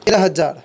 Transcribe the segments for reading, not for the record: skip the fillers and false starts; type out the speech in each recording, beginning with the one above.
13,000।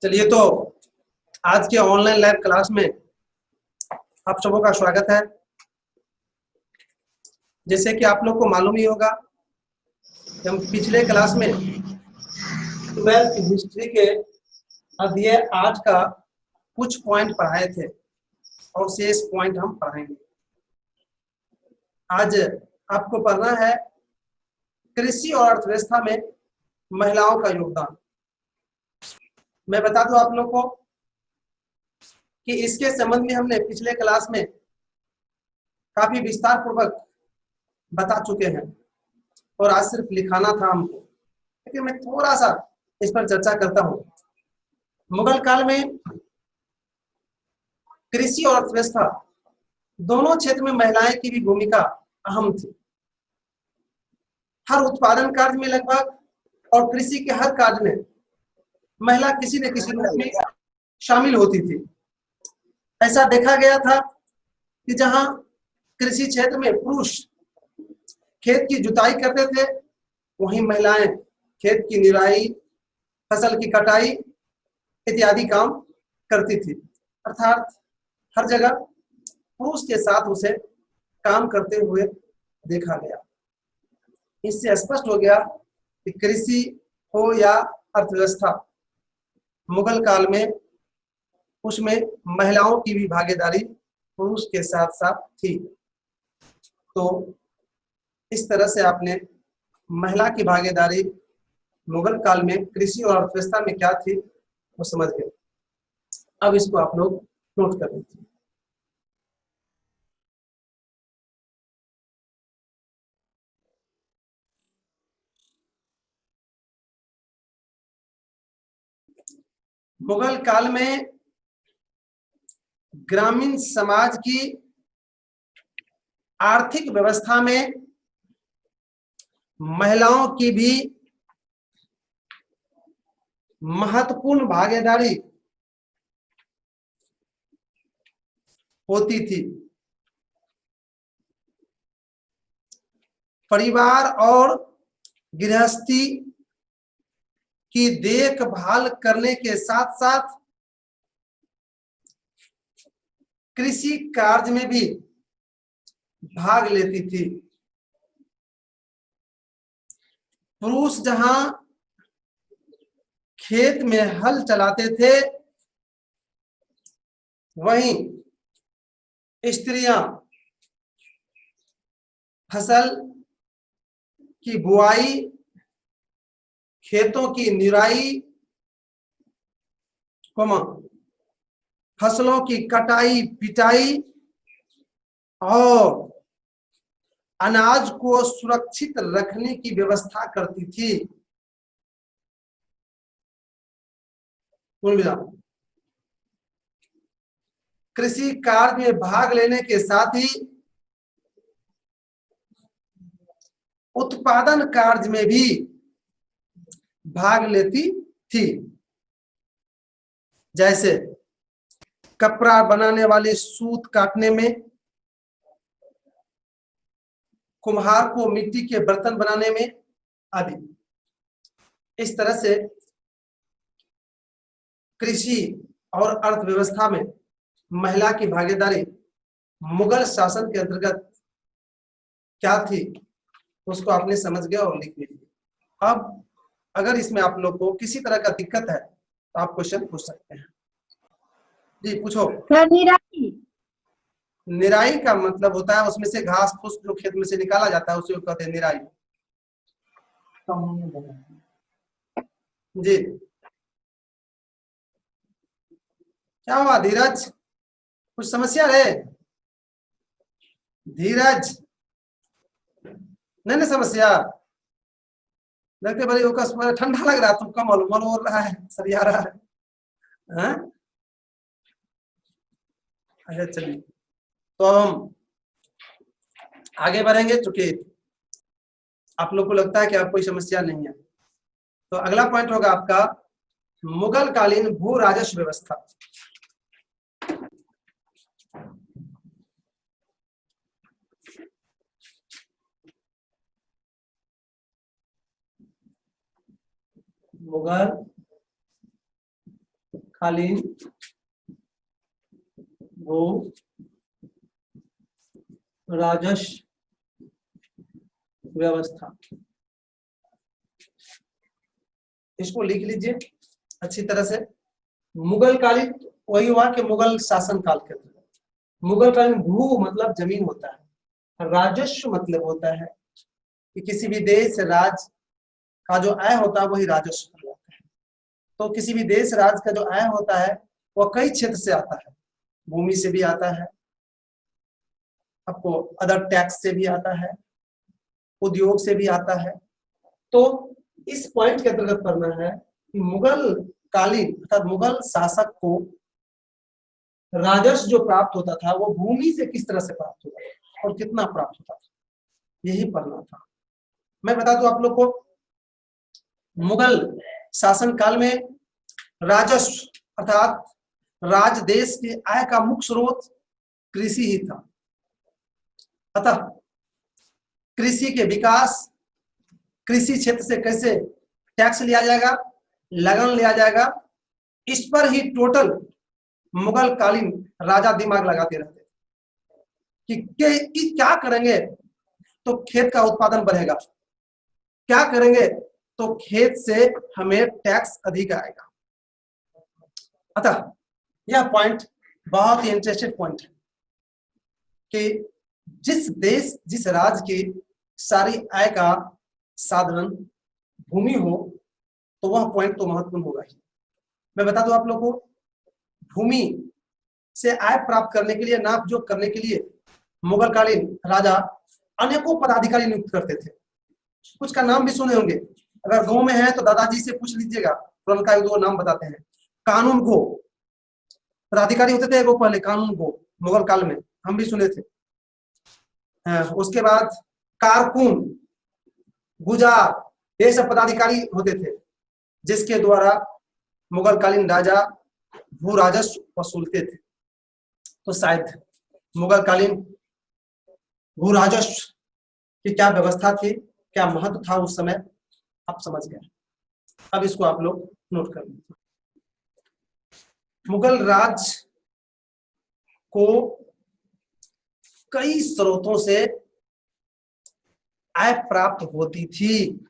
चलिए, तो आज के ऑनलाइन लाइव क्लास में आप सबों का स्वागत है। जैसे कि आप लोग को मालूम ही होगा, हम पिछले क्लास में 12th हिस्ट्री के अध्याय 8 का कुछ पॉइंट पढ़ाए थे और शेष पॉइंट हम पढ़ाएंगे। आज आपको पढ़ना है कृषि और अर्थव्यवस्था में महिलाओं का योगदान। मैं बता दूं आप लोग को कि इसके संबंध में हमने पिछले क्लास में काफी विस्तार पूर्वक बता चुके हैं और आज सिर्फ लिखाना था हमको, लेकिन मैं थोड़ा सा इस पर चर्चा करता हूं। मुगल काल में कृषि और अर्थव्यवस्था दोनों क्षेत्र में महिलाएं की भी भूमिका अहम थी। हर उत्पादन कार्य में लगभग और कृषि के हर कार्य में महिला किसी न किसी रूप में शामिल होती थी। ऐसा देखा गया था कि जहां कृषि क्षेत्र में पुरुष खेत की जुताई करते थे, वहीं महिलाएं खेत की निराई, फसल की कटाई इत्यादि काम करती थी। अर्थात हर जगह पुरुष के साथ उसे काम करते हुए देखा गया। इससे स्पष्ट हो गया कि कृषि हो या अर्थव्यवस्था, मुगल काल में उसमें महिलाओं की भी भागीदारी पुरुष के साथ साथ थी। तो इस तरह से आपने महिला की भागीदारी मुगल काल में कृषि और अर्थव्यवस्था में क्या थी वो समझ गए। अब इसको आप लोग नोट कर लीजिए। मुगल काल में ग्रामीण समाज की आर्थिक व्यवस्था में महिलाओं की भी महत्वपूर्ण भागीदारी होती थी। परिवार और गृहस्थी की देखभाल करने के साथ साथ कृषि कार्य में भी भाग लेती थी। पुरुष जहां खेत में हल चलाते थे, वहीं स्त्रियां फसल की बुआई, खेतों की निराई, फसलों की कटाई पिटाई और अनाज को सुरक्षित रखने की व्यवस्था करती थी। कृषि कार्य में भाग लेने के साथ ही उत्पादन कार्य में भी भाग लेती थी। जैसे कपड़ा बनाने वाले सूत काटने में, कुम्हार को मिट्टी के बर्तन बनाने में आदि। इस तरह से कृषि और अर्थव्यवस्था में महिला की भागीदारी मुगल शासन के अंतर्गत क्या थी उसको आपने समझ गया और लिख लीजिए। अब अगर इसमें आप लोग को किसी तरह का दिक्कत है तो आप क्वेश्चन पूछ सकते हैं। जी पूछो। निराई का मतलब होता है उसमें से घास फूस जो खेत में से निकाला जाता है उसे कहते हैं निराई। जी क्या हुआ धीरज, कुछ समस्या है? धीरज नहीं ना समस्या लगते बड़ी ठंडा लग रहा है, तुमका मन हो रहा है, सरिया रहा है। अच्छा चलिए, तो हम आगे बढ़ेंगे। चूंकि आप लोग को लगता है कि आप कोई समस्या नहीं है, तो अगला पॉइंट होगा आपका मुगल कालीन भू राजस्व व्यवस्था। मुगल कालीन भू राजस्व व्यवस्था। इसको लिख लीजिए अच्छी तरह से। मुगल कालीन वही हुआ कि मुगल शासन काल के अंदर। मुगल कालीन भू मतलब जमीन होता है, राजस्व मतलब होता है कि किसी भी देश राज का जो आय होता है वही राजस्व कहलाता है। तो किसी भी देश राज का जो आय होता है वह कई क्षेत्र से आता है, भूमि से भी आता है, आपको अदर टैक्स से भी आता है, उद्योग से भी आता है। तो इस पॉइंट के अंतर्गत पढ़ना है कि मुगल कालीन अर्थात मुगल शासक को राजस्व जो प्राप्त होता था वो भूमि से किस तरह से प्राप्त होता था और कितना प्राप्त होता था, यही पढ़ना था। मैं बता दूं आप लोग को, मुगल शासन काल में राजस्व अर्थात राज देश के आय का मुख्य स्रोत कृषि ही था। अतः कृषि के विकास, कृषि क्षेत्र से कैसे टैक्स लिया जाएगा, लगन लिया जाएगा, इस पर ही टोटल मुगल कालीन राजा दिमाग लगाते रहते कि क्या करेंगे तो खेत का उत्पादन बढ़ेगा, क्या करेंगे तो खेत से हमें टैक्स अधिक आएगा। अतः यह पॉइंट बहुत ही इंटरेस्टेड पॉइंट है कि जिस देश जिस राज्य की सारी आय का साधन भूमि हो तो वह पॉइंट तो महत्वपूर्ण होगा ही। मैं बता दूं आप लोगों को, भूमि से आय प्राप्त करने के लिए, नाप जोख करने के लिए मुगल कालीन राजा अनेकों पदाधिकारी नियुक्त करते थे। कुछ का नाम भी सुने होंगे, अगर गांव में है तो दादाजी से पूछ लीजिएगा, तुरंत दो नाम बताते हैं। कानून गो पदाधिकारी होते थे वो पहले, कानून गो मुगल काल में हम भी सुने थे। उसके बाद कारकुन, गुजार, ये सब पदाधिकारी होते थे जिसके द्वारा मुगल कालीन राजा भू राजस्व वसूलते थे। तो शायद मुगल कालीन भू राजस्व की क्या व्यवस्था थी, क्या महत्व था उस समय, आप समझ गए। अब इसको आप लोग नोट कर लीजिए। मुगल राज को कई स्रोतों से आय प्राप्त होती थी।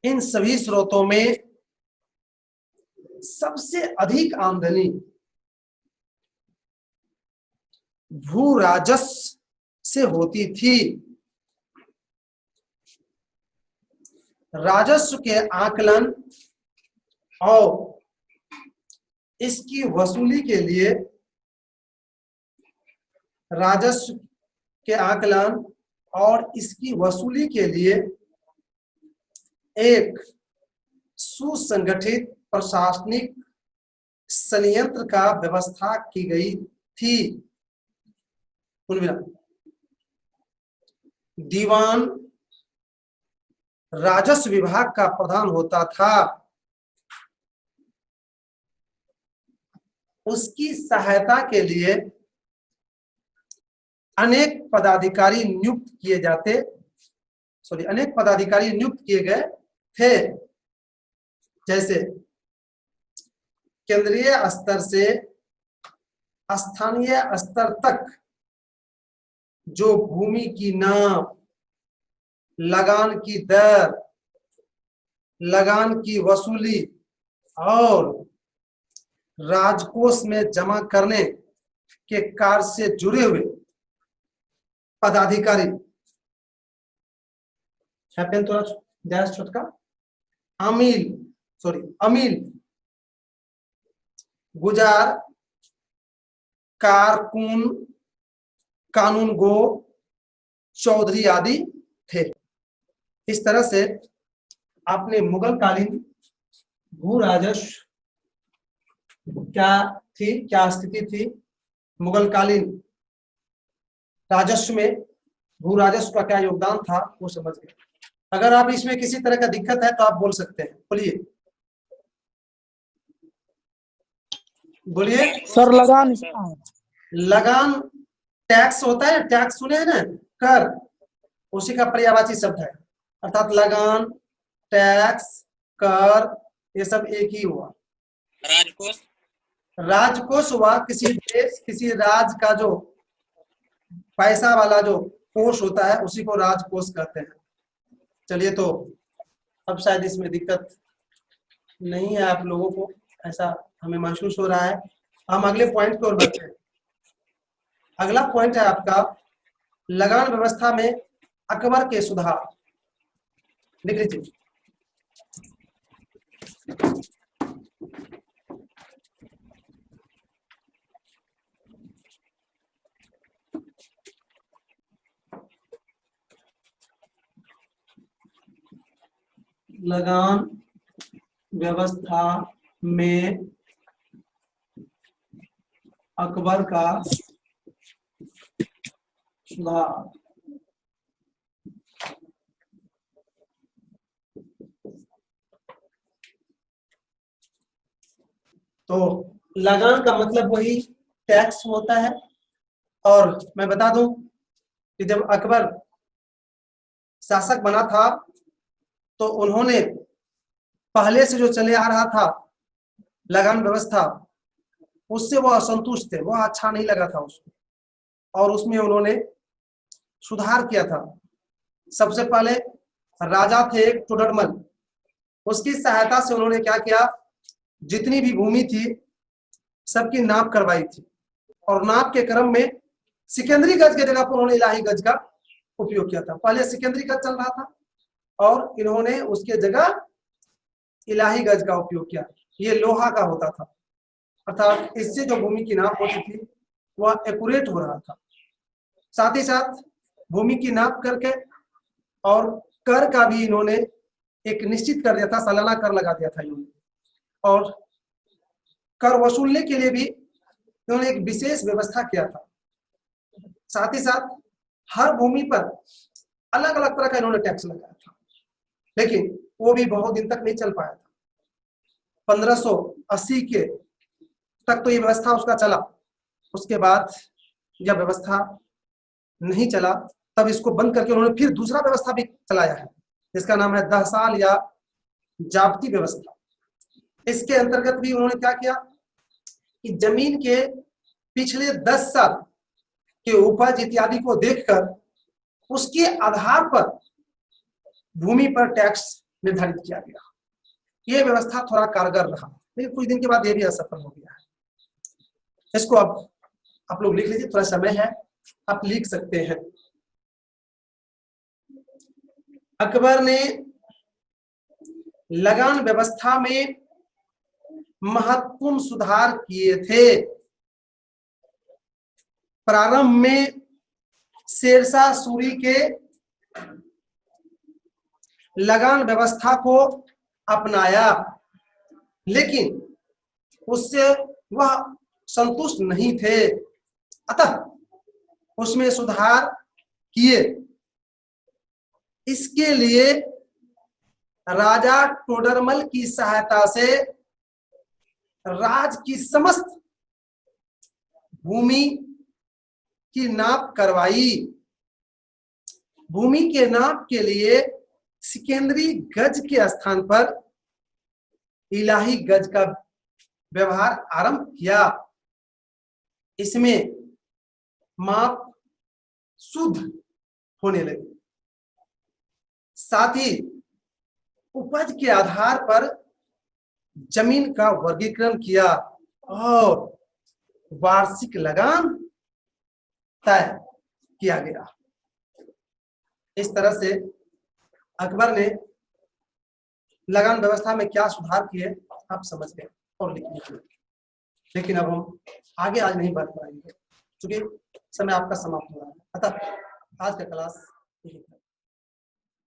इन सभी स्रोतों में सबसे अधिक आमदनी भू राजस्व से होती थी। राजस्व के आकलन और इसकी वसूली के लिए, राजस्व के आकलन और इसकी वसूली के लिए एक सुसंगठित प्रशासनिक संयंत्र का व्यवस्था की गई थी। दीवान राजस्व विभाग का प्रधान होता था। उसकी सहायता के लिए अनेक पदाधिकारी नियुक्त किए गए थे। जैसे केंद्रीय स्तर से स्थानीय स्तर तक जो भूमि की नाप, लगान की दर, लगान की वसूली और राजकोष में जमा करने के कार्य से जुड़े हुए पदाधिकारी, थोड़ा छोटका, अमील, गुजार, कारकुन, कानून गो, चौधरी आदि थे। इस तरह से आपने मुगल कालीन भू राजस्व क्या स्थिति थी, मुगल कालीन राजस्व में भू राजस्व का क्या योगदान था, वो समझ गए। अगर आप इसमें किसी तरह का दिक्कत है तो आप बोल सकते हैं, बोलिए। सर लगान लगान टैक्स होता है, टैक्स सुने हैं ना, कर उसी का पर्यायवाची शब्द है, अर्थात लगान, टैक्स, कर, ये सब एक ही हुआ। राजकोष, राजकोष हुआ किसी देश किसी राज्य का जो पैसा वाला जो कोष होता है उसी को राजकोष कहते हैं। चलिए, तो अब शायद इसमें दिक्कत नहीं है आप लोगों को, ऐसा हमें महसूस हो रहा है। हम अगले पॉइंट की ओर बढ़ते हैं। अगला पॉइंट है आपका लगान व्यवस्था में अकबर के सुधार। लिख लीजिए। लगान व्यवस्था में अकबर का सुधार। तो लगान का मतलब वही टैक्स होता है। और मैं बता दूं कि जब अकबर शासक बना था तो उन्होंने पहले से जो चले आ रहा था लगान व्यवस्था, उससे वो असंतुष्ट थे, वो अच्छा नहीं लगा था उसको, और उसमें उन्होंने सुधार किया था। सबसे पहले राजा थे एक टोडरमल, उसकी सहायता से उन्होंने क्या किया, जितनी भी भूमि थी सबकी नाप करवाई थी, और नाप के क्रम में सिकंदरी गज के जगह पर उन्होंने इलाही गज का उपयोग किया था। पहले सिकंदरी गज चल रहा था और इन्होंने उसके जगह इलाही गज का उपयोग किया। ये लोहा का होता था, अर्थात इससे जो भूमि की नाप होती थी वह एक्यूरेट हो रहा था। साथ ही साथ भूमि की नाप करके और कर का भी इन्होंने एक निश्चित कर दिया था, सालाना कर लगा दिया था इन्होंने, और कर वसूलने के लिए भी इन्होंने एक विशेष व्यवस्था किया था। साथ ही साथ हर भूमि पर अलग अलग तरह का इन्होंने टैक्स लगाया था, लेकिन वो भी बहुत दिन तक नहीं चल पाया था। 1580 के तक तो ये व्यवस्था उसका चला। उसके बाद जब व्यवस्था नहीं चला तब इसको बंद करके उन्होंने फिर दूसरा व्यवस्था भी चलाया है, जिसका नाम है दहसाल या जाब्ती व्यवस्था। इसके अंतर्गत भी उन्होंने क्या किया कि जमीन के पिछले 10 साल के उपज इत्यादि को देखकर उसके आधार पर भूमि पर टैक्स निर्धारित किया गया। यह व्यवस्था थोड़ा कारगर रहा, लेकिन कुछ दिन के बाद यह भी असफल हो गया है। इसको अब आप लोग लिख लीजिए, थोड़ा समय है, आप लिख सकते हैं। अकबर ने लगान व्यवस्था में महत्वपूर्ण सुधार किए थे। प्रारंभ में शेरशाह सूरी के लगान व्यवस्था को अपनाया, लेकिन उससे वह संतुष्ट नहीं थे, अतः उसमें सुधार किए। इसके लिए राजा टोडरमल की सहायता से राज्य की समस्त भूमि की नाप करवाई। भूमि के नाप के लिए सिकंदरी गज के स्थान पर इलाही गज का व्यवहार आरंभ किया। इसमें माप शुद्ध होने लगी। साथ ही उपज के आधार पर जमीन का वर्गीकरण किया और वार्षिक लगान तय किया गया। इस तरह से अकबर ने लगान व्यवस्था में क्या सुधार किए आप समझ गए और लिख लीजिए। लेकिन अब हम आगे आज नहीं बढ़ पाएंगे क्योंकि समय आपका समाप्त हो रहा है, अतः आज का क्लास यही था।